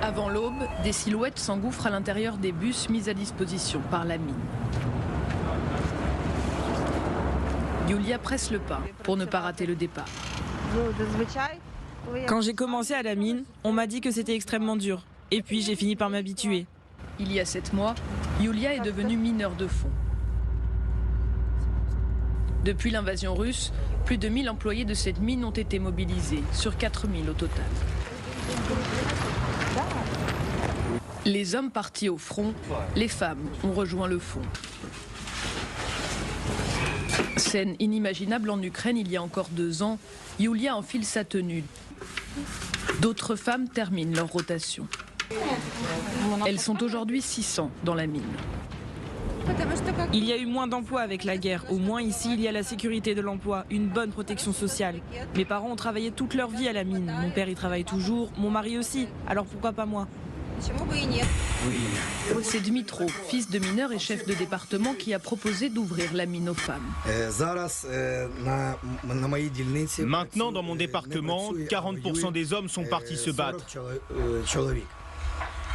Avant l'aube, des silhouettes s'engouffrent à l'intérieur des bus mis à disposition par la mine. Yulia presse le pas pour ne pas rater le départ. Quand j'ai commencé à la mine, on m'a dit que c'était extrêmement dur. Et puis j'ai fini par m'habituer. Il y a 7 mois, Yulia est devenue mineur de fond. Depuis l'invasion russe, plus de 1000 employés de cette mine ont été mobilisés, sur 4000 au total. Les hommes partis au front, les femmes ont rejoint le fond. Scène inimaginable en Ukraine il y a encore 2 ans, Yulia enfile sa tenue. D'autres femmes terminent leur rotation. Elles sont aujourd'hui 600 dans la mine. Il y a eu moins d'emplois avec la guerre. Au moins ici, il y a la sécurité de l'emploi, une bonne protection sociale. Mes parents ont travaillé toute leur vie à la mine. Mon père y travaille toujours, mon mari aussi. Alors pourquoi pas moi? C'est Dmitro, fils de mineur et chef de département, qui a proposé d'ouvrir la mine aux femmes. Maintenant, dans mon département, 40% des hommes sont partis se battre.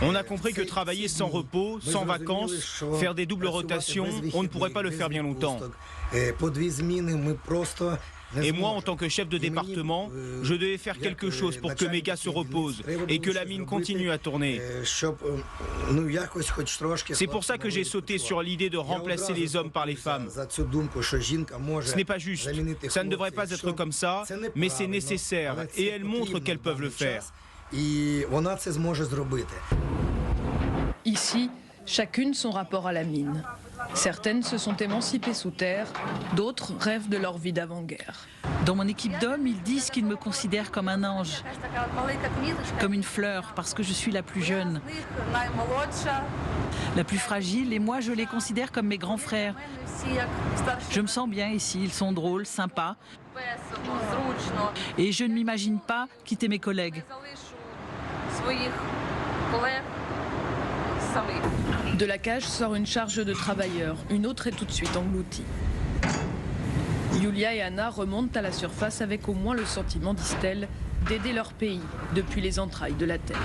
On a compris que travailler sans repos, sans vacances, faire des doubles rotations, on ne pourrait pas le faire bien longtemps. Et moi, en tant que chef de département, je devais faire quelque chose pour que mes gars se reposent et que la mine continue à tourner. C'est pour ça que j'ai sauté sur l'idée de remplacer les hommes par les femmes. Ce n'est pas juste, ça ne devrait pas être comme ça, mais c'est nécessaire et elles montrent qu'elles peuvent le faire. Ici, chacune son rapport à la mine. Certaines se sont émancipées sous terre, d'autres rêvent de leur vie d'avant-guerre. Dans mon équipe d'hommes, ils disent qu'ils me considèrent comme un ange, comme une fleur, parce que je suis la plus jeune, la plus fragile, et moi je les considère comme mes grands frères. Je me sens bien ici, ils sont drôles, sympas, et je ne m'imagine pas quitter mes collègues. De la cage sort une charge de travailleurs, une autre est tout de suite engloutie. Yulia et Anna remontent à la surface avec au moins le sentiment, disent-elles, d'aider leur pays depuis les entrailles de la terre.